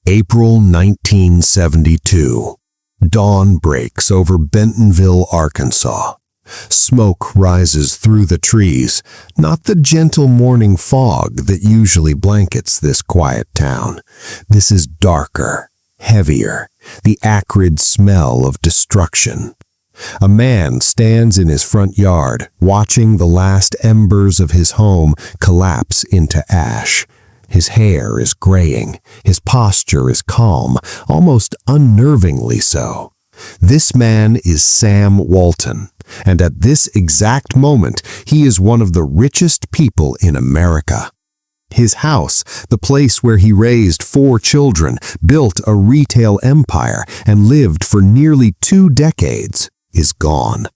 April 1972. Dawn breaks over Bentonville, Arkansas. Smoke rises through the trees, not the gentle morning fog that usually blankets this quiet town. This is darker, heavier, the acrid smell of destruction. A man stands in his front yard, watching the last embers of his home collapse into ash. His hair is graying. His posture is calm, almost unnervingly so. This man is Sam Walton, and at this exact moment, he is one of the richest people in America. His house, the place where he raised 4 children, built a retail empire, and lived for nearly 2 decades, is gone.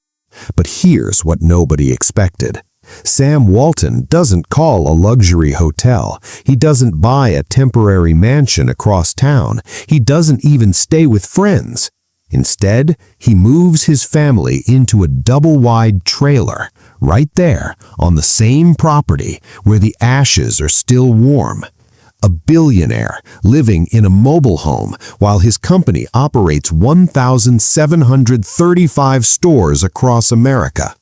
But here's what nobody expected. Sam Walton doesn't call a luxury hotel. He doesn't buy a temporary mansion across town. He doesn't even stay with friends. Instead, he moves his family into a double-wide trailer, right there on the same property where the ashes are still warm. A billionaire living in a mobile home while his company operates 1,735 stores across America.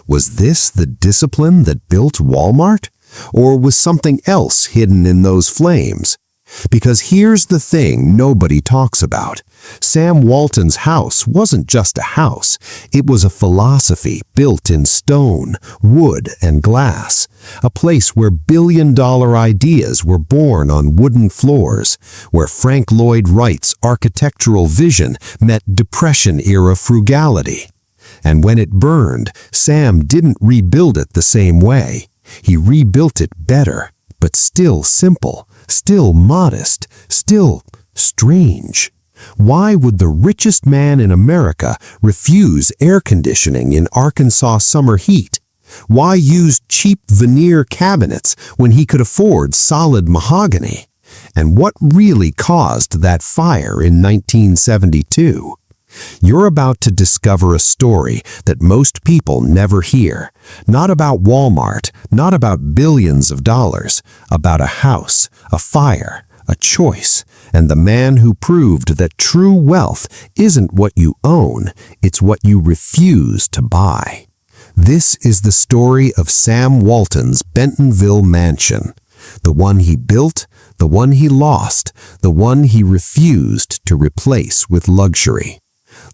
Was this the discipline that built Walmart? Or was something else hidden in those flames? Because here's the thing nobody talks about. Sam Walton's house wasn't just a house. It was a philosophy built in stone, wood, and glass. A place where billion-dollar ideas were born on wooden floors, where Frank Lloyd Wright's architectural vision met Depression-era frugality. And when it burned, Sam didn't rebuild it the same way. He rebuilt it better, but still simple, still modest, still strange. Why would the richest man in America refuse air conditioning in Arkansas summer heat? Why use cheap veneer cabinets when he could afford solid mahogany? And what really caused that fire in 1972? You're about to discover a story that most people never hear. Not about Walmart, not about billions of dollars, about a house, a fire, a choice, and the man who proved that true wealth isn't what you own, it's what you refuse to buy. This is the story of Sam Walton's Bentonville mansion. The one he built, the one he lost, the one he refused to replace with luxury.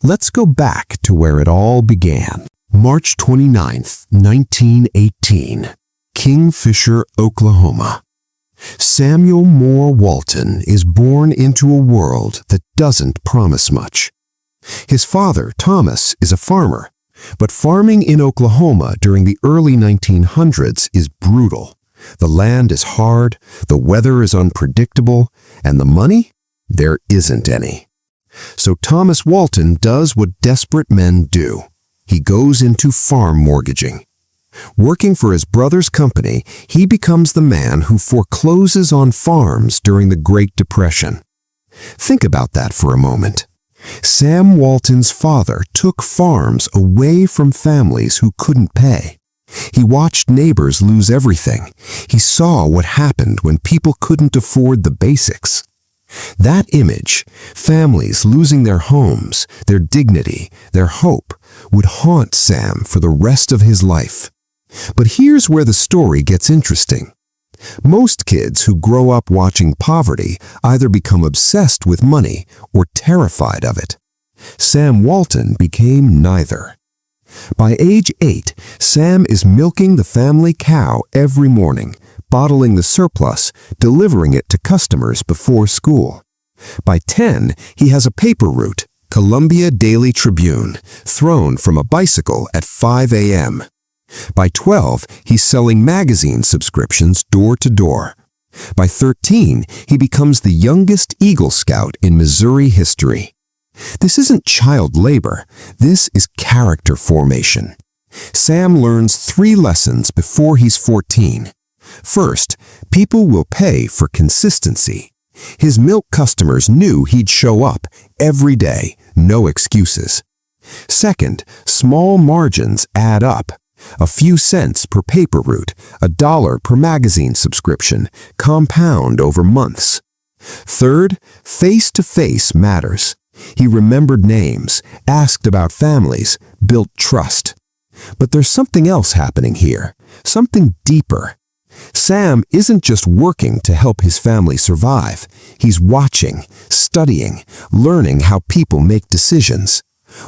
Let's go back to where it all began. March 29th, 1918, Kingfisher, Oklahoma. Samuel Moore Walton is born into a world that doesn't promise much. His father, Thomas, is a farmer, but farming in Oklahoma during the early 1900s is brutal. The land is hard, the weather is unpredictable, and the money? There isn't any. So Thomas Walton does what desperate men do. He goes into farm mortgaging. Working for his brother's company, he becomes the man who forecloses on farms during the Great Depression. Think about that for a moment. Sam Walton's father took farms away from families who couldn't pay. He watched neighbors lose everything. He saw what happened when people couldn't afford the basics. That image, families losing their homes, their dignity, their hope, would haunt Sam for the rest of his life. But here's where the story gets interesting. Most kids who grow up watching poverty either become obsessed with money or terrified of it. Sam Walton became neither. By age 8, Sam is milking the family cow every morning, bottling the surplus, delivering it to customers before school. By 10, he has a paper route, Columbia Daily Tribune, thrown from a bicycle at 5 a.m. By 12, he's selling magazine subscriptions door to door. By 13, he becomes the youngest Eagle Scout in Missouri history. This isn't child labor. This is character formation. Sam learns 3 lessons before he's 14. First, people will pay for consistency. His milk customers knew he'd show up every day, no excuses. Second, small margins add up. A few cents per paper route, $1 per magazine subscription, compound over months. Third, face-to-face matters. He remembered names, asked about families, built trust. But there's something else happening here, something deeper. Sam isn't just working to help his family survive. He's watching, studying, learning how people make decisions.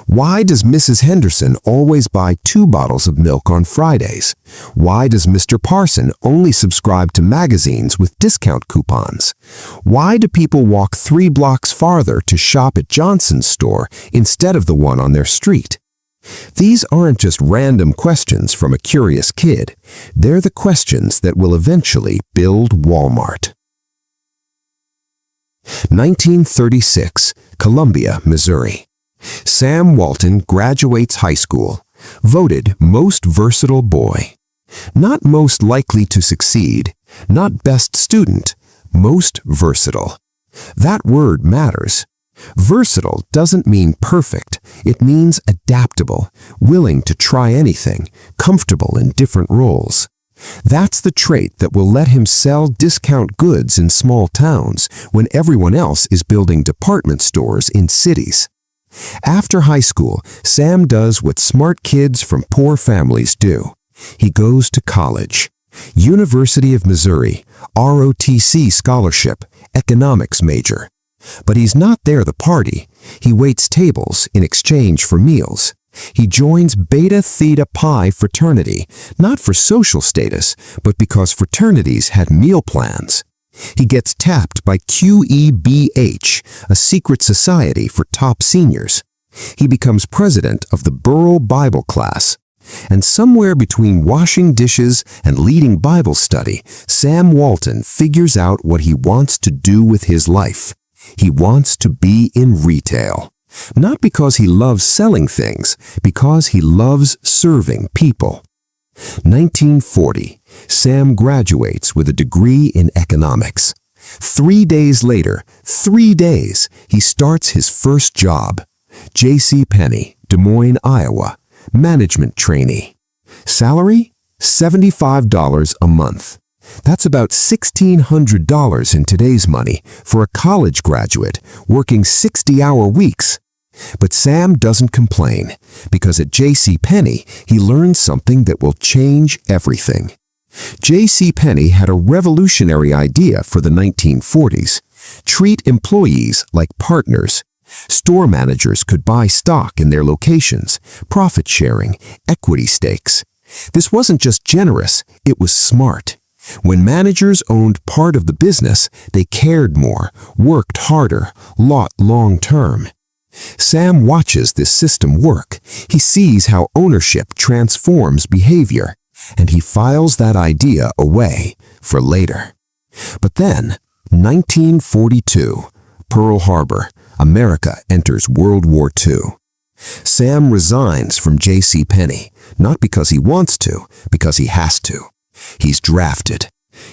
Why does Mrs. Henderson always buy 2 bottles of milk on Fridays? Why does Mr. Parson only subscribe to magazines with discount coupons? Why do people walk 3 blocks farther to shop at Johnson's store instead of the one on their street? These aren't just random questions from a curious kid. They're the questions that will eventually build Walmart. 1936, Columbia, Missouri. Sam Walton graduates high school, voted most versatile boy. Not most likely to succeed, not best student, most versatile. That word matters. Versatile doesn't mean perfect. It means adaptable, willing to try anything, comfortable in different roles. That's the trait that will let him sell discount goods in small towns when everyone else is building department stores in cities. After high school, Sam does what smart kids from poor families do. He goes to college. University of Missouri, ROTC scholarship, economics major. But he's not there to party. He waits tables in exchange for meals. He joins Beta Theta Pi fraternity, not for social status, but because fraternities had meal plans. He gets tapped by QEBH, a secret society for top seniors. He becomes president of the Borough Bible class. And somewhere between washing dishes and leading Bible study, Sam Walton figures out what he wants to do with his life. He wants to be in retail. Not because he loves selling things, because he loves serving people. 1940, Sam graduates with a degree in economics. 3 days later, 3 days, he starts his first job. J.C. Penney, Des Moines, Iowa, management trainee. Salary? $75 a month. That's about $1,600 in today's money for a college graduate working 60-hour weeks. But Sam doesn't complain, because at J.C. Penney, he learns something that will change everything. J.C. Penney had a revolutionary idea for the 1940s. Treat employees like partners. Store managers could buy stock in their locations, profit sharing, equity stakes. This wasn't just generous, it was smart. When managers owned part of the business, they cared more, worked harder, long term. Sam watches this system work. He sees how ownership transforms behavior, and he files that idea away for later. But then, 1942, Pearl Harbor, America enters World War II. Sam resigns from J.C. Penney, not because he wants to, because he has to. He's drafted.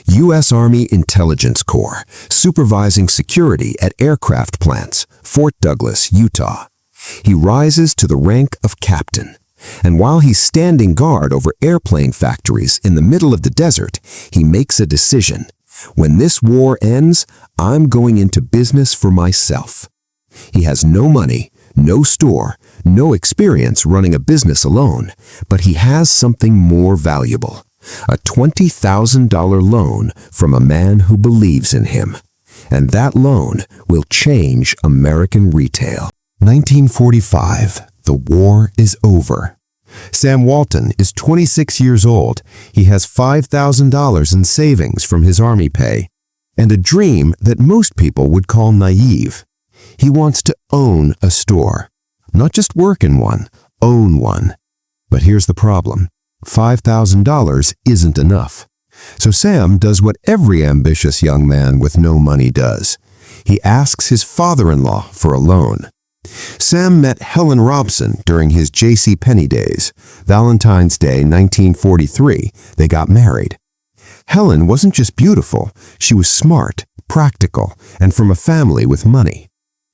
U.S. Army Intelligence Corps, supervising security at aircraft plants, Fort Douglas, Utah. He rises to the rank of captain. And while he's standing guard over airplane factories in the middle of the desert, he makes a decision. When this war ends, I'm going into business for myself. He has no money, no store, no experience running a business alone, but he has something more valuable. A $20,000 loan from a man who believes in him. And that loan will change American retail. 1945. The war is over. Sam Walton is 26 years old. He has $5,000 in savings from his army pay, and a dream that most people would call naive. He wants to own a store. Not just work in one, own one. But here's the problem. $5,000 isn't enough. So Sam does what every ambitious young man with no money does. He asks his father-in-law for a loan. Sam met Helen Robson during his J.C. Penney days. Valentine's Day, 1943, they got married. Helen wasn't just beautiful, she was smart, practical, and from a family with money.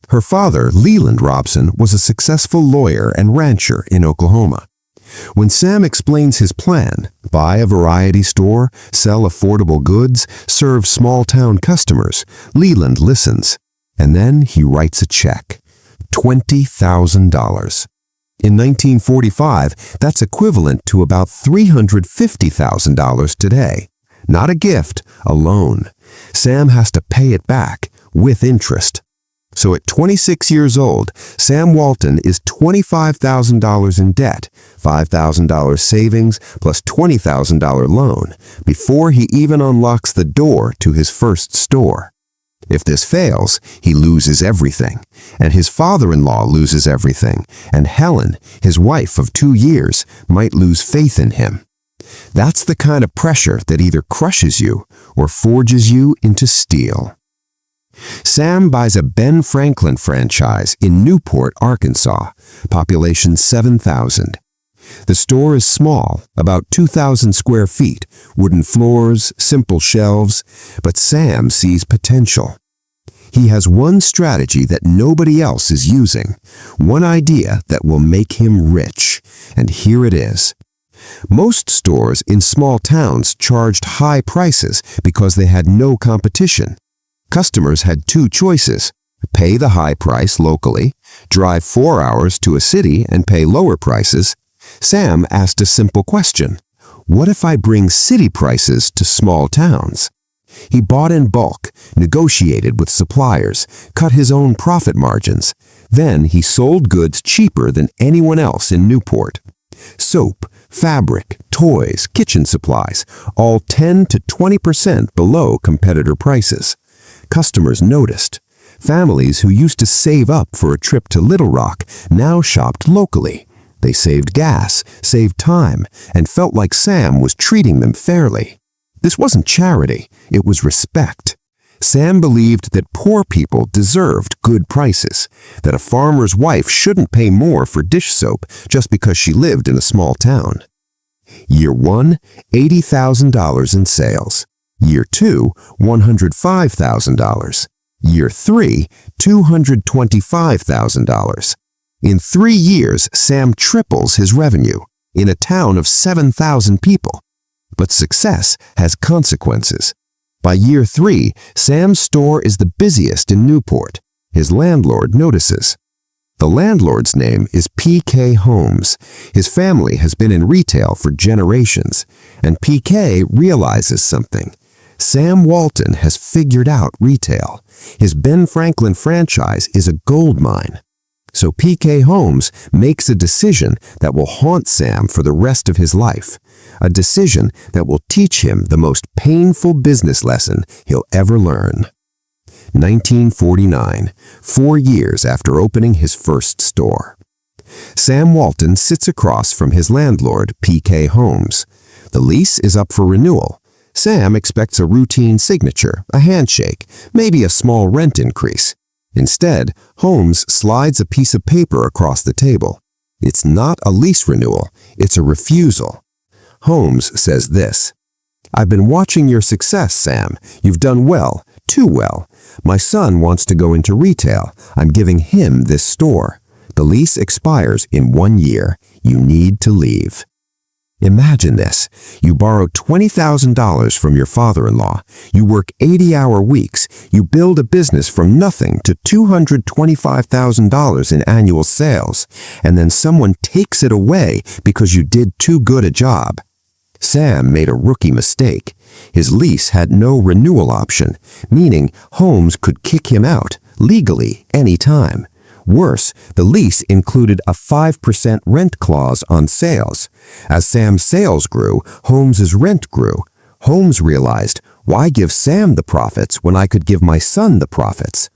Her father, Leland Robson, was a successful lawyer and rancher in Oklahoma. When Sam explains his plan, buy a variety store, sell affordable goods, serve small-town customers, Leland listens. And then he writes a check. $20,000. In 1945, that's equivalent to about $350,000 today. Not a gift, a loan. Sam has to pay it back with interest. So at 26 years old, Sam Walton is $25,000 in debt, $5,000 savings plus $20,000 loan, before he even unlocks the door to his first store. If this fails, he loses everything, and his father-in-law loses everything, and Helen, his wife of 2 years, might lose faith in him. That's the kind of pressure that either crushes you or forges you into steel. Sam buys a Ben Franklin franchise in Newport, Arkansas, population 7,000. The store is small, about 2,000 square feet, wooden floors, simple shelves, but Sam sees potential. He has one strategy that nobody else is using, one idea that will make him rich, and here it is. Most stores in small towns charged high prices because they had no competition. Customers had two choices: pay the high price locally, drive 4 hours to a city and pay lower prices. Sam asked a simple question: what if I bring city prices to small towns? He bought in bulk, negotiated with suppliers, cut his own profit margins. Then he sold goods cheaper than anyone else in Newport. Soap, fabric, toys, kitchen supplies, all 10 to 20% below competitor prices. Customers noticed. Families who used to save up for a trip to Little Rock now shopped locally. They saved gas, saved time, and felt like Sam was treating them fairly. This wasn't charity, it was respect. Sam believed that poor people deserved good prices, that a farmer's wife shouldn't pay more for dish soap just because she lived in a small town. Year 1, $80,000 in sales. Year 2, $105,000. Year 3, $225,000. In 3 years, Sam triples his revenue in a town of 7,000 people. But success has consequences. By year 3, Sam's store is the busiest in Newport. His landlord notices. The landlord's name is P.K. Holmes. His family has been in retail for generations, and P.K. realizes something. Sam Walton has figured out retail. His Ben Franklin franchise is a gold mine. So P.K. Holmes makes a decision that will haunt Sam for the rest of his life, a decision that will teach him the most painful business lesson he'll ever learn. 1949, 4 years after opening his first store. Sam Walton sits across from his landlord, P.K. Holmes. The lease is up for renewal. Sam expects a routine signature, a handshake, maybe a small rent increase. Instead, Holmes slides a piece of paper across the table. It's not a lease renewal, it's a refusal. Holmes says this: "I've been watching your success, Sam. You've done well, too well. My son wants to go into retail. I'm giving him this store. The lease expires in 1 year. You need to leave." Imagine this. You borrow $20,000 from your father-in-law. You work 80-hour weeks. You build a business from nothing to $225,000 in annual sales. And then someone takes it away because you did too good a job. Sam made a rookie mistake. His lease had no renewal option, meaning Holmes could kick him out, legally, any time. Worse, the lease included a 5% rent clause on sales. As Sam's sales grew, Holmes's rent grew. Holmes realized, why give Sam the profits when I could give my son the profits?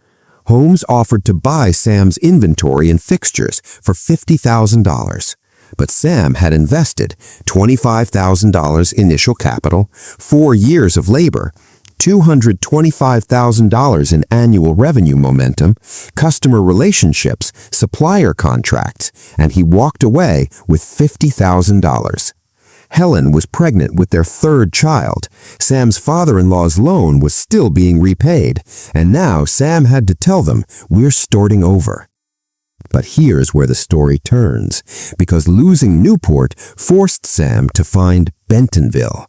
Holmes offered to buy Sam's inventory and fixtures for $50,000. But Sam had invested $25,000 initial capital, 4 years of labor, $225,000 in annual revenue momentum, customer relationships, supplier contracts, and he walked away with $50,000. Helen was pregnant with their third child. Sam's father-in-law's loan was still being repaid, and now Sam had to tell them, "We're starting over." But here's where the story turns, because losing Newport forced Sam to find Bentonville.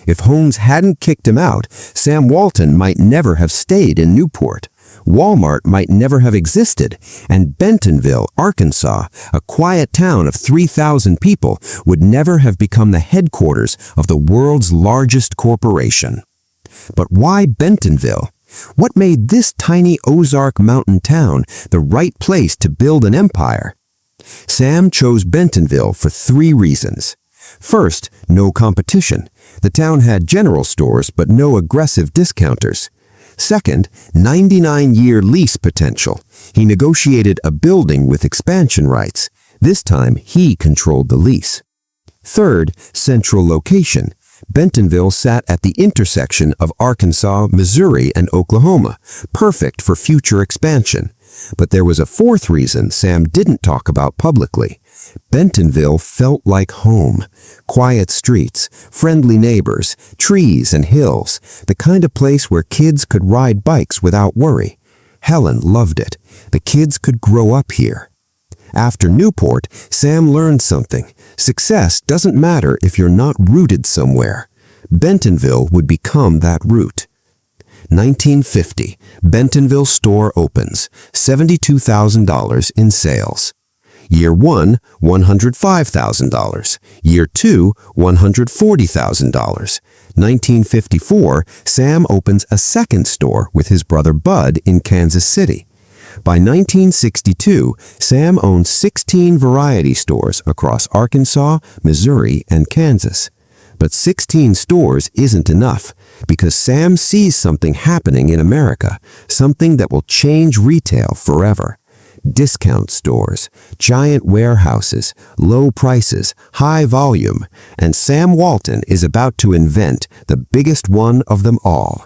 If Holmes hadn't kicked him out, SamWalton might never have stayed in Newport. Walmart might never have existed, and Bentonville, Arkansas, a quiet town of 3,000 people, would never have become the headquarters of the world's largest corporation. But why Bentonville? What made this tiny Ozark mountain town the right place to build an empire? Sam chose Bentonville for 3 reasons. First, no competition. The town had general stores but no aggressive discounters. Second, 99-year lease potential. He negotiated a building with expansion rights. This time, he controlled the lease. Third, central location. Bentonville sat at the intersection of Arkansas, Missouri, and Oklahoma, perfect for future expansion. But there was a 4th reason Sam didn't talk about publicly. Bentonville felt like home. Quiet streets, friendly neighbors, trees and hills, the kind of place where kids could ride bikes without worry. Helen loved it. The kids could grow up here. After Newport, Sam learned something. Success doesn't matter if you're not rooted somewhere. Bentonville would become that root. 1950, Bentonville store opens, $72,000 in sales. Year 1, $105,000. Year 2, $140,000. 1954, Sam opens a second store with his brother Bud in Kansas City. By 1962, Sam owns 16 variety stores across Arkansas, Missouri, and Kansas. But 16 stores isn't enough, because Sam sees something happening in America, something that will change retail forever. Discount stores, giant warehouses, low prices, high volume, and Sam Walton is about to invent the biggest one of them all.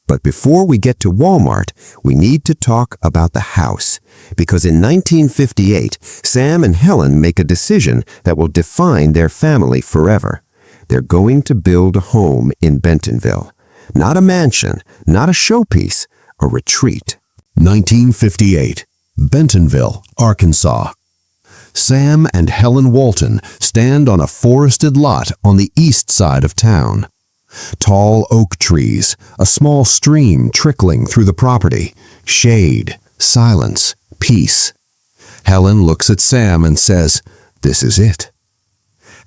But before we get to Walmart, we need to talk about the house, because in 1958, Sam and Helen make a decision that will define their family forever. They're going to build a home in Bentonville. Not a mansion, not a showpiece, a retreat. 1958, Bentonville, Arkansas. Sam and Helen Walton stand on a forested lot on the east side of town. Tall oak trees, a small stream trickling through the property, shade, silence, peace. Helen looks at Sam and says, "This is it."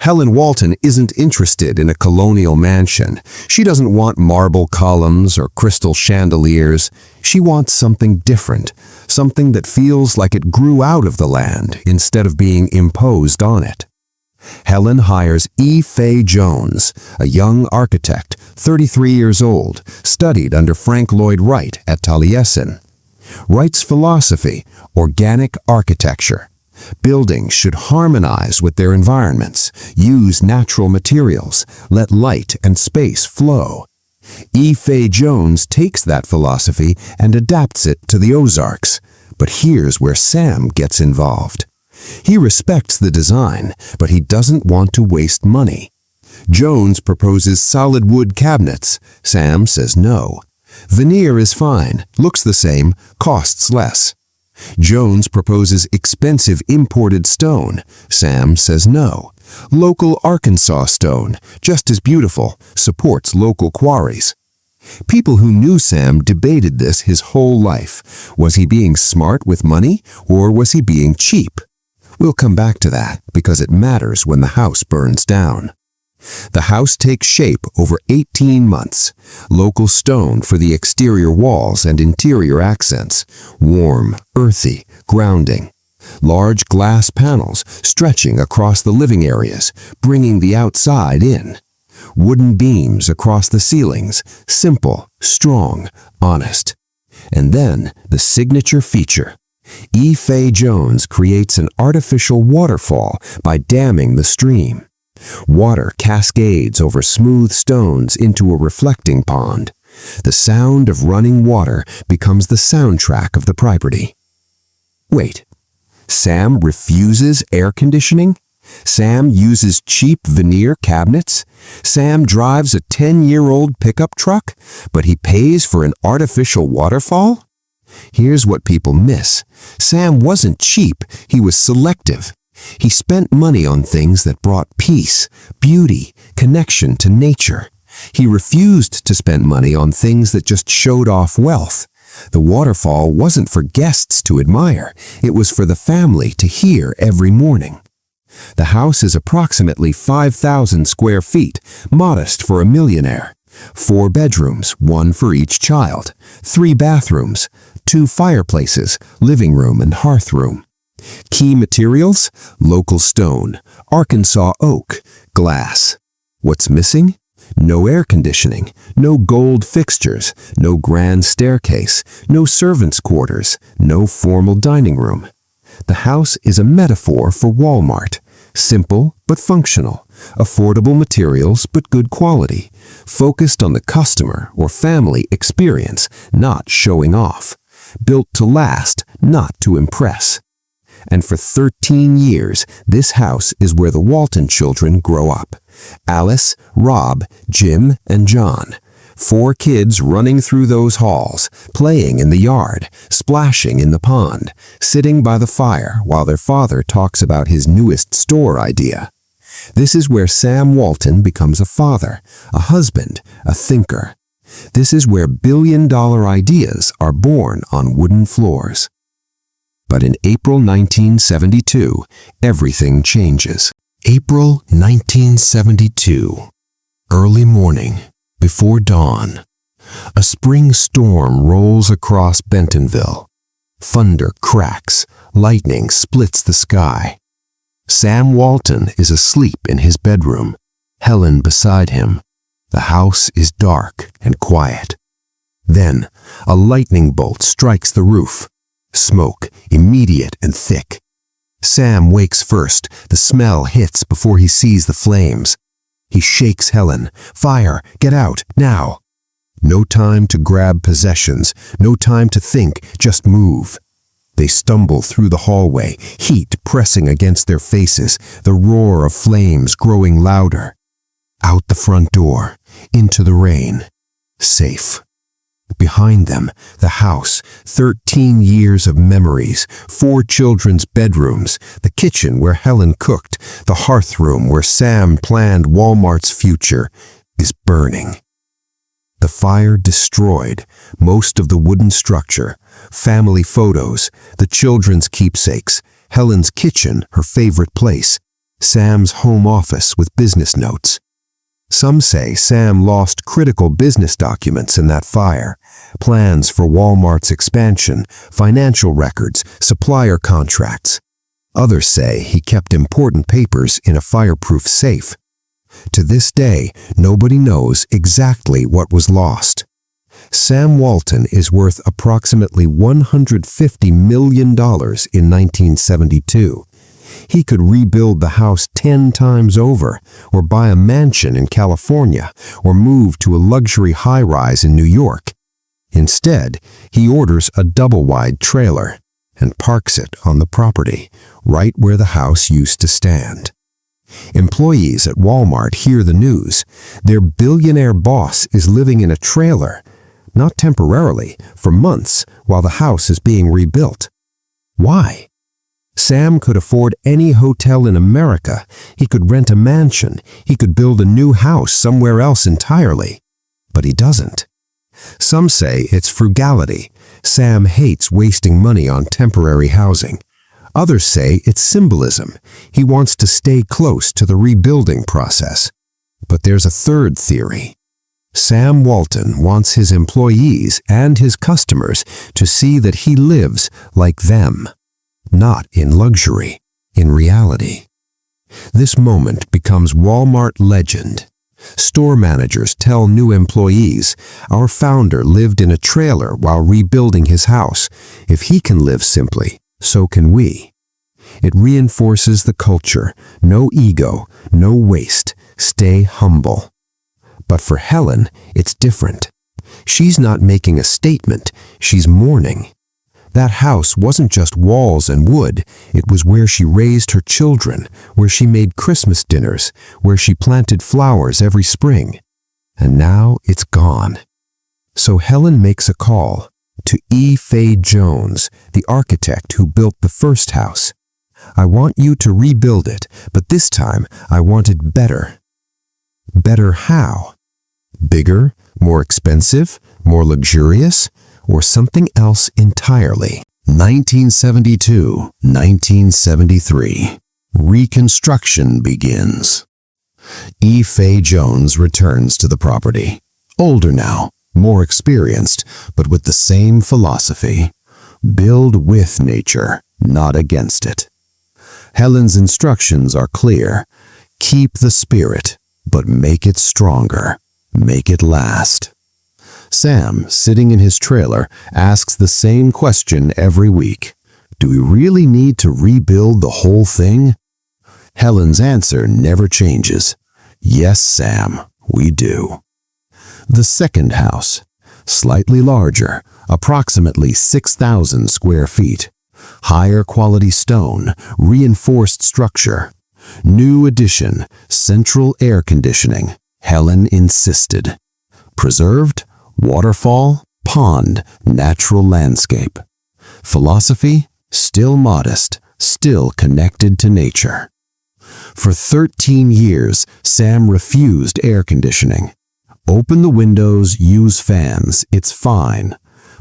Helen Walton isn't interested in a colonial mansion. She doesn't want marble columns or crystal chandeliers. She wants something different, something that feels like it grew out of the land instead of being imposed on it. Helen hires E. Fay Jones, a young architect, 33 years old, studied under Frank Lloyd Wright at Taliesin. Wright's philosophy, organic architecture. Buildings should harmonize with their environments, use natural materials, let light and space flow. E. Fay Jones takes that philosophy and adapts it to the Ozarks. But here's where Sam gets involved. He respects the design, but he doesn't want to waste money. Jones proposes solid wood cabinets. Sam says no. Veneer is fine, looks the same, costs less. Jones proposes expensive imported stone. Sam says no. Local Arkansas stone, just as beautiful, supports local quarries. People who knew Sam debated this his whole life. Was he being smart with money, or was he being cheap? We'll come back to that, because it matters when the house burns down. The house takes shape over 18 months. Local stone for the exterior walls and interior accents. Warm, earthy, grounding. Large glass panels stretching across the living areas, bringing the outside in. Wooden beams across the ceilings. Simple, strong, honest. And then the signature feature. E. Fay Jones creates an artificial waterfall by damming the stream. Water cascades over smooth stones into a reflecting pond. The sound of running water becomes the soundtrack of the property. Wait, Sam refuses air conditioning? Sam uses cheap veneer cabinets? Sam drives a 10-year-old pickup truck, but he pays for an artificial waterfall? Here's what people miss. Sam wasn't cheap, he was selective. He spent money on things that brought peace, beauty, connection to nature. He refused to spend money on things that just showed off wealth. The waterfall wasn't for guests to admire, it was for the family to hear every morning. The house is approximately 5,000 square feet, modest for a millionaire. 4 bedrooms, 1 for each child, 3 bathrooms, 2 fireplaces, living room and hearth room. Key materials: local stone, Arkansas oak, glass. What's missing? No air conditioning, no gold fixtures, no grand staircase, no servants' quarters, no formal dining room. The house is a metaphor for Walmart. Simple but functional, affordable materials but good quality, focused on the customer or family experience, not showing off, built to last, not to impress. And for 13 years, this house is where the Walton children grow up. Alice, Rob, Jim, and John. 4 kids running through those halls, playing in the yard, splashing in the pond, sitting by the fire while their father talks about his newest store idea. This is where Sam Walton becomes a father, a husband, a thinker. This is where billion-dollar ideas are born on wooden floors. But in April 1972, everything changes. April 1972. Early morning, before dawn. A spring storm rolls across Bentonville. Thunder cracks, lightning splits the sky. Sam Walton is asleep in his bedroom, Helen beside him. The house is dark and quiet. Then, a lightning bolt strikes the roof. Smoke, immediate and thick. Sam wakes first. The smell hits before he sees the flames. He shakes Helen. "Fire! Get out, now!" No time to grab possessions, no time to think, just move. They stumble through the hallway, heat pressing against their faces, the roar of flames growing louder. Out the front door, into the rain. Safe. Behind them, the house, 13 years of memories, 4 children's bedrooms, the kitchen where Helen cooked, the hearth room where Sam planned Walmart's future, is burning. The fire destroyed most of the wooden structure, family photos, the children's keepsakes, Helen's kitchen, her favorite place, Sam's home office with business notes. Some say Sam lost critical business documents in that fire, plans for Walmart's expansion, financial records, supplier contracts. Others say he kept important papers in a fireproof safe. To this day, nobody knows exactly what was lost. Sam Walton is worth approximately $150 million in 1972. He could rebuild the house 10 times over, or buy a mansion in California, or move to a luxury high-rise in New York. Instead, he orders a double-wide trailer and parks it on the property, right where the house used to stand. Employees at Walmart hear the news. Their billionaire boss is living in a trailer, not temporarily, for months, while the house is being rebuilt. Why? Sam could afford any hotel in America. He could rent a mansion. He could build a new house somewhere else entirely. But he doesn't. Some say it's frugality. Sam hates wasting money on temporary housing. Others say it's symbolism. He wants to stay close to the rebuilding process. But there's a third theory. Sam Walton wants his employees and his customers to see that he lives like them. Not in luxury, in reality. This moment becomes Walmart legend. Store managers tell new employees, "Our founder lived in a trailer while rebuilding his house. If he can live simply, so can we." It reinforces the culture. No ego, no waste. Stay humble. But for Helen, it's different. She's not making a statement, she's mourning. That house wasn't just walls and wood, it was where she raised her children, where she made Christmas dinners, where she planted flowers every spring. And now it's gone. So Helen makes a call. To E. Fay Jones, the architect who built the first house. I want you to rebuild it, but this time I want it better. Better how? Bigger, more expensive, more luxurious, or something else entirely? 1972, 1973. Reconstruction begins. E. Fay Jones returns to the property. Older now, more experienced, but with the same philosophy. Build with nature, not against it. Helen's instructions are clear. Keep the spirit, but make it stronger. Make it last. Sam, sitting in his trailer, asks the same question every week. Do we really need to rebuild the whole thing? Helen's answer never changes. Yes, Sam, we do. The second house, slightly larger, approximately 6,000 square feet. Higher quality stone, reinforced structure. New addition, central air conditioning. Helen insisted. Preserved, waterfall, pond, natural landscape. Philosophy, still modest, still connected to nature. For 13 years, Sam refused air conditioning. Open the windows, use fans, it's fine.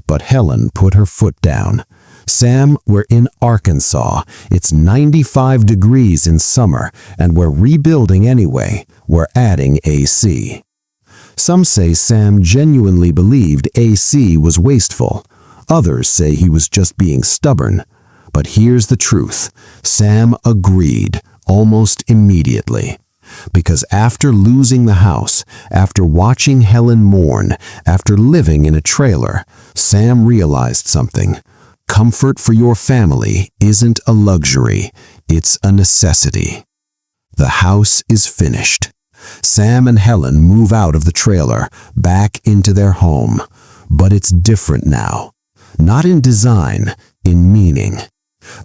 But Helen put her foot down. Sam, we're in Arkansas. It's 95 degrees in summer, and we're rebuilding anyway. We're adding AC. Some say Sam genuinely believed AC was wasteful. Others say he was just being stubborn. But here's the truth. Sam agreed, almost immediately. Because after losing the house, after watching Helen mourn, after living in a trailer, Sam realized something. Comfort for your family isn't a luxury, it's a necessity. The house is finished. Sam and Helen move out of the trailer, back into their home. But it's different now. Not in design, in meaning.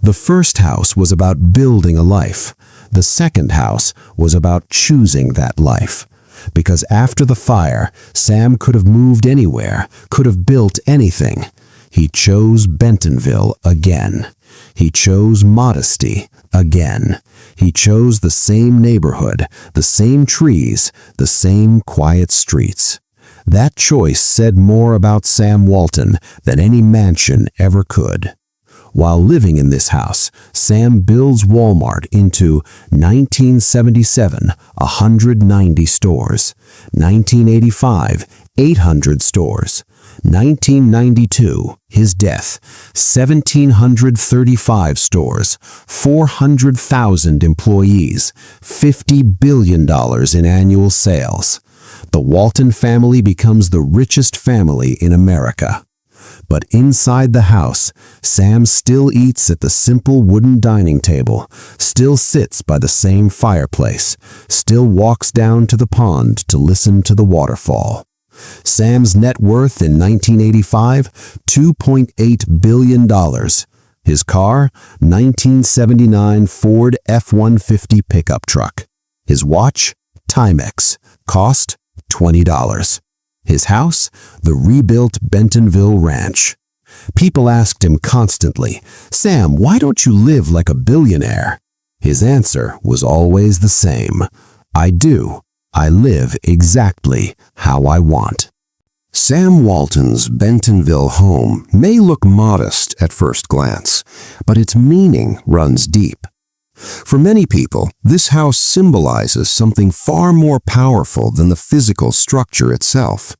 The first house was about building a life. The second house was about choosing that life. Because after the fire, Sam could have moved anywhere, could have built anything. He chose Bentonville again. He chose modesty again. He chose the same neighborhood, the same trees, the same quiet streets. That choice said more about Sam Walton than any mansion ever could. While living in this house, Sam builds Walmart into 1977, 190 stores. 1985, 800 stores. 1992, his death, 1,735 stores, 400,000 employees, $50 billion in annual sales. The Walton family becomes the richest family in America. But inside the house, Sam still eats at the simple wooden dining table, still sits by the same fireplace, still walks down to the pond to listen to the waterfall. Sam's net worth in 1985, $2.8 billion. His car, 1979 Ford F-150 pickup truck. His watch, Timex. Cost, $20. His house, the rebuilt Bentonville ranch. People asked him constantly, "Sam, why don't you live like a billionaire?" His answer was always the same. I do. I live exactly how I want. Sam Walton's Bentonville home may look modest at first glance, but its meaning runs deep. For many people, this house symbolizes something far more powerful than the physical structure itself.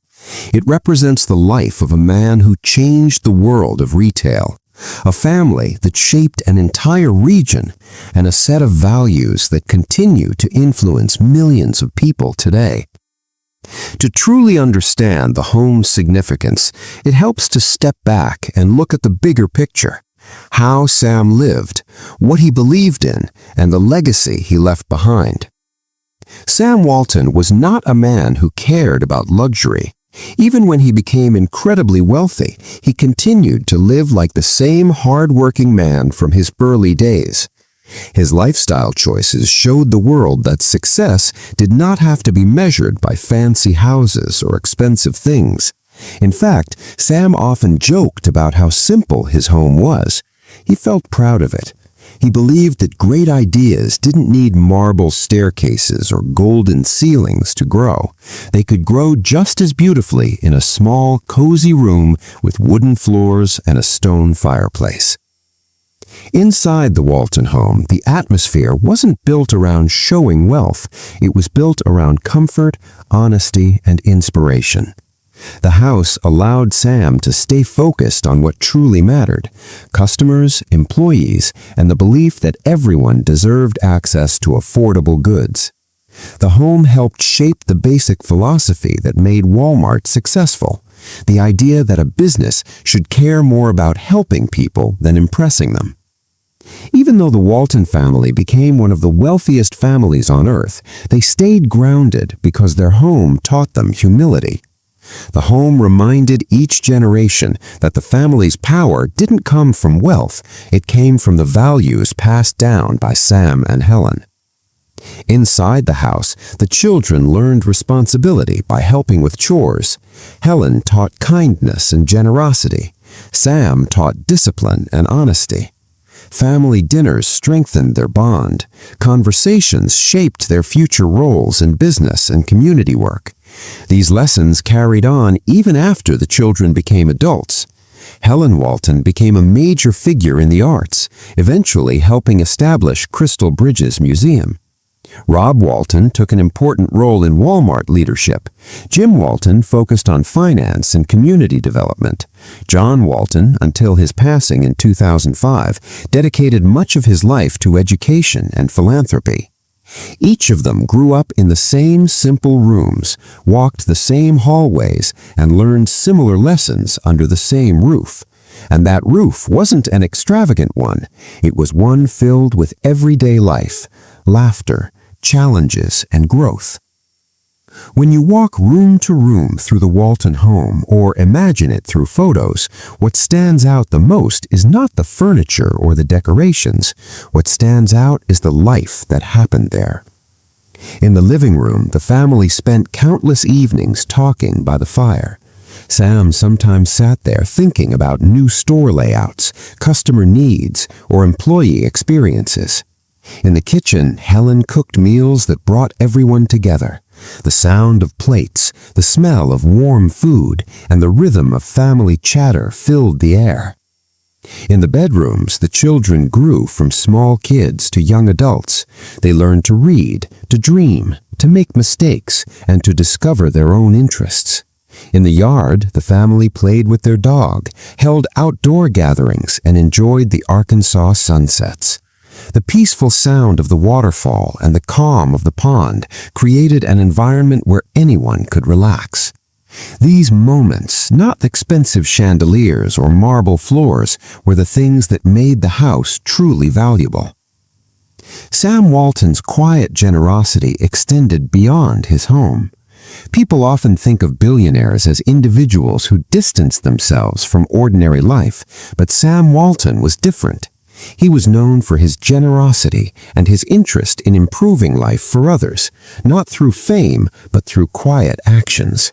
It represents the life of a man who changed the world of retail, a family that shaped an entire region, and a set of values that continue to influence millions of people today. To truly understand the home's significance, it helps to step back and look at the bigger picture. How Sam lived, what he believed in, and the legacy he left behind. Sam Walton was not a man who cared about luxury. Even when he became incredibly wealthy, he continued to live like the same hard-working man from his early days. His lifestyle choices showed the world that success did not have to be measured by fancy houses or expensive things. In fact, Sam often joked about how simple his home was. He felt proud of it. He believed that great ideas didn't need marble staircases or golden ceilings to grow. They could grow just as beautifully in a small, cozy room with wooden floors and a stone fireplace. Inside the Walton home, the atmosphere wasn't built around showing wealth. It was built around comfort, honesty, and inspiration. The house allowed Sam to stay focused on what truly mattered: customers, employees, and the belief that everyone deserved access to affordable goods. The home helped shape the basic philosophy that made Walmart successful: the idea that a business should care more about helping people than impressing them. Even though the Walton family became one of the wealthiest families on earth, they stayed grounded because their home taught them humility. The home reminded each generation that the family's power didn't come from wealth, it came from the values passed down by Sam and Helen. Inside the house, the children learned responsibility by helping with chores. Helen taught kindness and generosity. Sam taught discipline and honesty. Family dinners strengthened their bond. Conversations shaped their future roles in business and community work. These lessons carried on even after the children became adults. Helen Walton became a major figure in the arts, eventually helping establish Crystal Bridges Museum. Rob Walton took an important role in Walmart leadership. Jim Walton focused on finance and community development. John Walton, until his passing in 2005, dedicated much of his life to education and philanthropy. Each of them grew up in the same simple rooms, walked the same hallways, and learned similar lessons under the same roof. And that roof wasn't an extravagant one. It was one filled with everyday life, laughter, challenges, and growth. When you walk room to room through the Walton home or imagine it through photos, what stands out the most is not the furniture or the decorations. What stands out is the life that happened there. In the living room, the family spent countless evenings talking by the fire. Sam sometimes sat there thinking about new store layouts, customer needs, or employee experiences. In the kitchen, Helen cooked meals that brought everyone together. The sound of plates, the smell of warm food, and the rhythm of family chatter filled the air. In the bedrooms, the children grew from small kids to young adults. They learned to read, to dream, to make mistakes, and to discover their own interests. In the yard, the family played with their dog, held outdoor gatherings, and enjoyed the Arkansas sunsets. The peaceful sound of the waterfall and the calm of the pond created an environment where anyone could relax. These moments, not expensive chandeliers or marble floors, were the things that made the house truly valuable. Sam Walton's quiet generosity extended beyond his home. People often think of billionaires as individuals who distance themselves from ordinary life, but Sam Walton was different. He was known for his generosity and his interest in improving life for others, not through fame, but through quiet actions.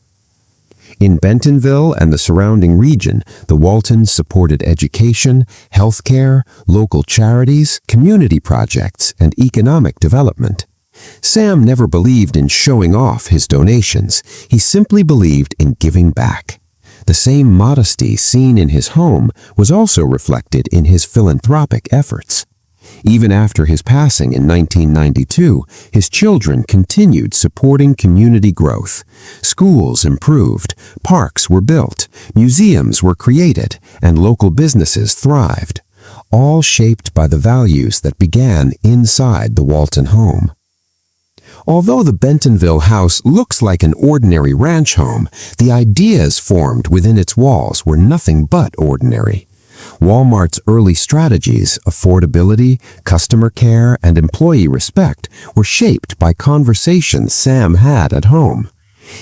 In Bentonville and the surrounding region, the Waltons supported education, healthcare, local charities, community projects, and economic development. Sam never believed in showing off his donations. He simply believed in giving back. The same modesty seen in his home was also reflected in his philanthropic efforts. Even after his passing in 1992, his children continued supporting community growth. Schools improved, parks were built, museums were created, and local businesses thrived, all shaped by the values that began inside the Walton home. Although the Bentonville house looks like an ordinary ranch home, the ideas formed within its walls were nothing but ordinary. Walmart's early strategies, affordability, customer care, and employee respect were shaped by conversations Sam had at home.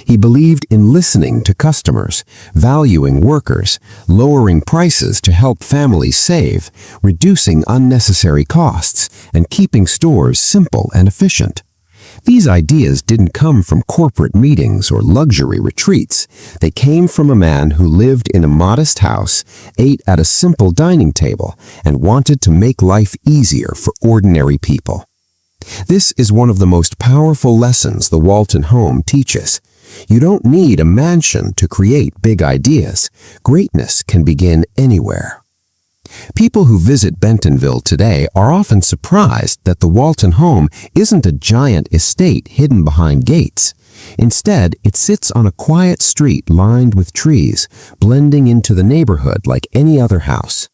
He believed in listening to customers, valuing workers, lowering prices to help families save, reducing unnecessary costs, and keeping stores simple and efficient. These ideas didn't come from corporate meetings or luxury retreats. They came from a man who lived in a modest house, ate at a simple dining table, and wanted to make life easier for ordinary people. This is one of the most powerful lessons the Walton home teaches. You don't need a mansion to create big ideas. Greatness can begin anywhere. People who visit Bentonville today are often surprised that the Walton home isn't a giant estate hidden behind gates. Instead, it sits on a quiet street lined with trees, blending into the neighborhood like any other house.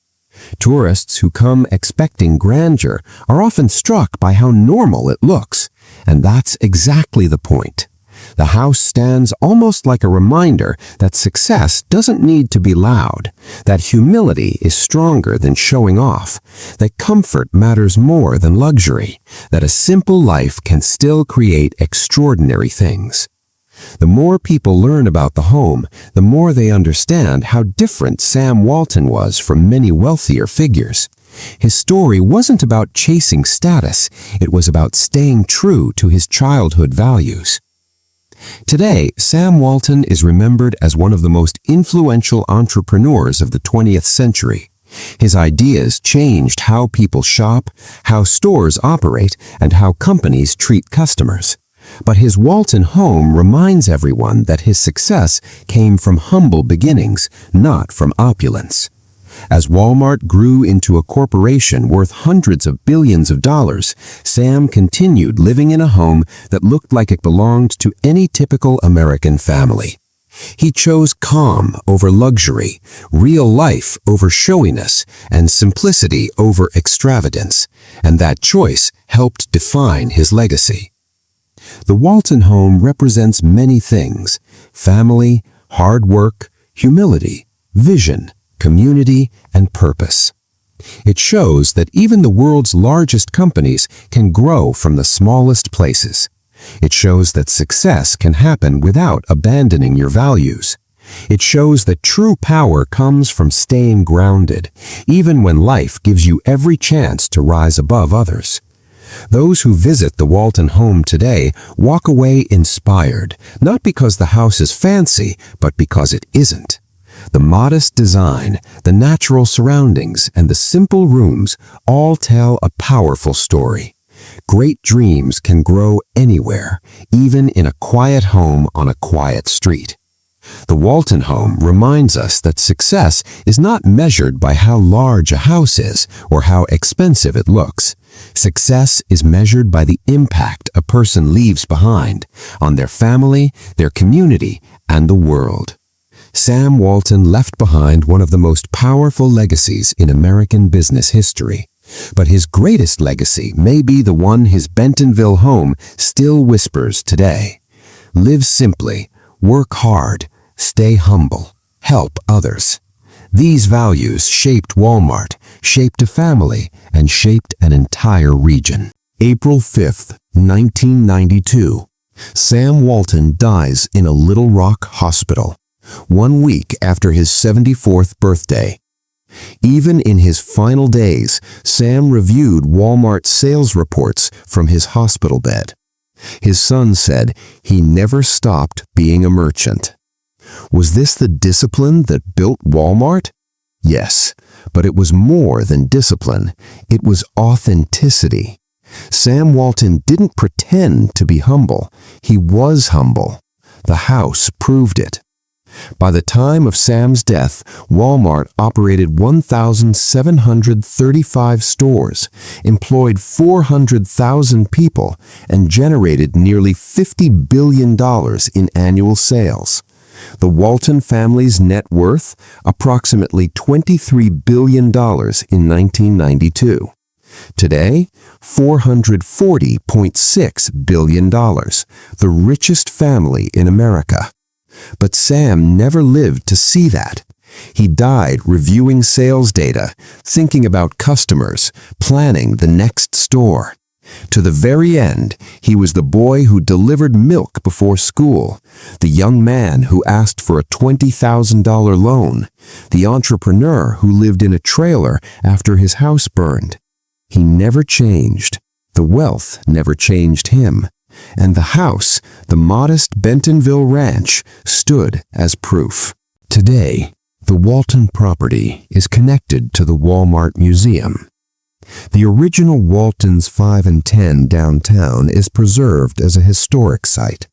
Tourists who come expecting grandeur are often struck by how normal it looks, and that's exactly the point. The house stands almost like a reminder that success doesn't need to be loud, that humility is stronger than showing off, that comfort matters more than luxury, that a simple life can still create extraordinary things. The more people learn about the home, the more they understand how different Sam Walton was from many wealthier figures. His story wasn't about chasing status, it was about staying true to his childhood values. Today, Sam Walton is remembered as one of the most influential entrepreneurs of the 20th century. His ideas changed how people shop, how stores operate, and how companies treat customers. But his Walton home reminds everyone that his success came from humble beginnings, not from opulence. As Walmart grew into a corporation worth hundreds of billions of dollars, Sam continued living in a home that looked like it belonged to any typical American family. He chose calm over luxury, real life over showiness, and simplicity over extravagance, and that choice helped define his legacy. The Walton home represents many things: family, hard work, humility, vision, community, and purpose. It shows that even the world's largest companies can grow from the smallest places. It shows that success can happen without abandoning your values. It shows that true power comes from staying grounded, even when life gives you every chance to rise above others. Those who visit the Walton home today walk away inspired, not because the house is fancy, but because it isn't. The modest design, the natural surroundings, and the simple rooms all tell a powerful story. Great dreams can grow anywhere, even in a quiet home on a quiet street. The Walton home reminds us that success is not measured by how large a house is or how expensive it looks. Success is measured by the impact a person leaves behind on their family, their community, and the world. Sam Walton left behind one of the most powerful legacies in American business history. But his greatest legacy may be the one his Bentonville home still whispers today. Live simply, work hard, stay humble, help others. These values shaped Walmart, shaped a family, and shaped an entire region. April 5th, 1992. Sam Walton dies in a Little Rock hospital, 1 week after his 74th birthday. Even in his final days, Sam reviewed Walmart's sales reports from his hospital bed. His son said he never stopped being a merchant. Was this the discipline that built Walmart? Yes, but it was more than discipline. It was authenticity. Sam Walton didn't pretend to be humble. He was humble. The house proved it. By the time of Sam's death, Walmart operated 1,735 stores, employed 400,000 people, and generated nearly $50 billion in annual sales. The Walton family's net worth, approximately $23 billion in 1992. Today, $440.6 billion, the richest family in America. But Sam never lived to see that. He died reviewing sales data, thinking about customers, planning the next store. To the very end, he was the boy who delivered milk before school, the young man who asked for a $20,000 loan, the entrepreneur who lived in a trailer after his house burned. He never changed. The wealth never changed him. And the house, the modest Bentonville ranch, stood as proof. Today, the Walton property is connected to the Walmart Museum. The original Walton's 5 and 10 downtown is preserved as a historic site.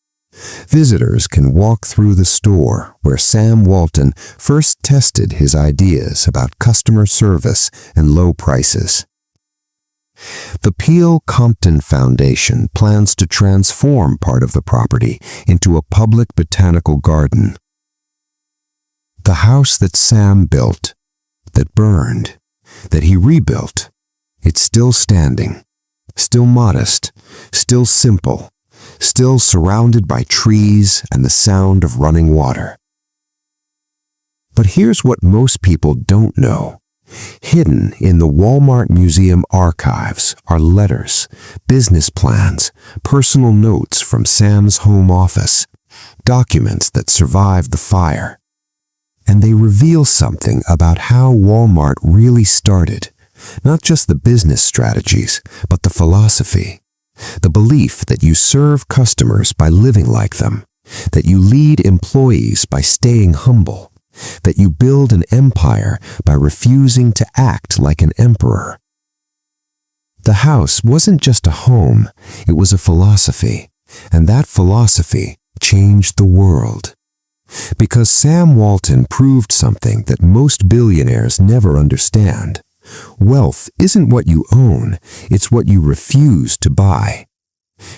Visitors can walk through the store where Sam Walton first tested his ideas about customer service and low prices. The Peel Compton Foundation plans to transform part of the property into a public botanical garden. The house that Sam built, that burned, that he rebuilt, it's still standing, still modest, still simple, still surrounded by trees and the sound of running water. But here's what most people don't know. Hidden in the Walmart Museum archives are letters, business plans, personal notes from Sam's home office, documents that survived the fire. And they reveal something about how Walmart really started. Not just the business strategies, but the philosophy. The belief that you serve customers by living like them, that you lead employees by staying humble, that you build an empire by refusing to act like an emperor. The house wasn't just a home, it was a philosophy, and that philosophy changed the world. Because Sam Walton proved something that most billionaires never understand. Wealth isn't what you own, it's what you refuse to buy.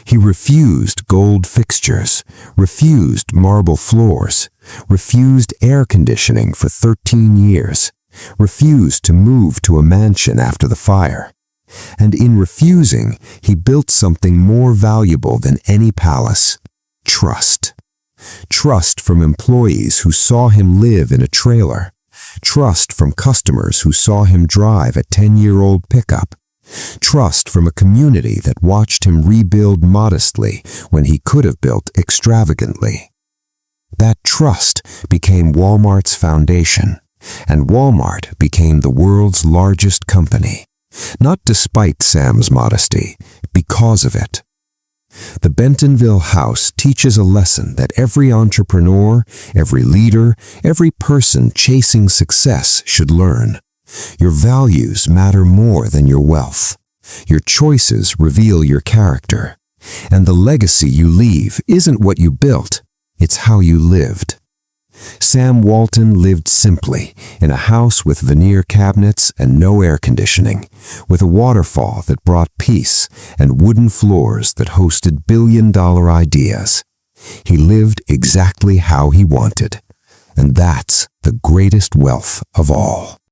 He refused gold fixtures, refused marble floors, refused air conditioning for 13 years, refused to move to a mansion after the fire. And in refusing, he built something more valuable than any palace: trust. Trust from employees who saw him live in a trailer. Trust from customers who saw him drive a 10-year-old pickup. Trust from a community that watched him rebuild modestly when he could have built extravagantly. That trust became Walmart's foundation, and Walmart became the world's largest company. Not despite Sam's modesty, because of it. The Bentonville house teaches a lesson that every entrepreneur, every leader, every person chasing success should learn. Your values matter more than your wealth. Your choices reveal your character. And the legacy you leave isn't what you built, it's how you lived. Sam Walton lived simply in a house with veneer cabinets and no air conditioning, with a waterfall that brought peace and wooden floors that hosted billion-dollar ideas. He lived exactly how he wanted, and that's the greatest wealth of all.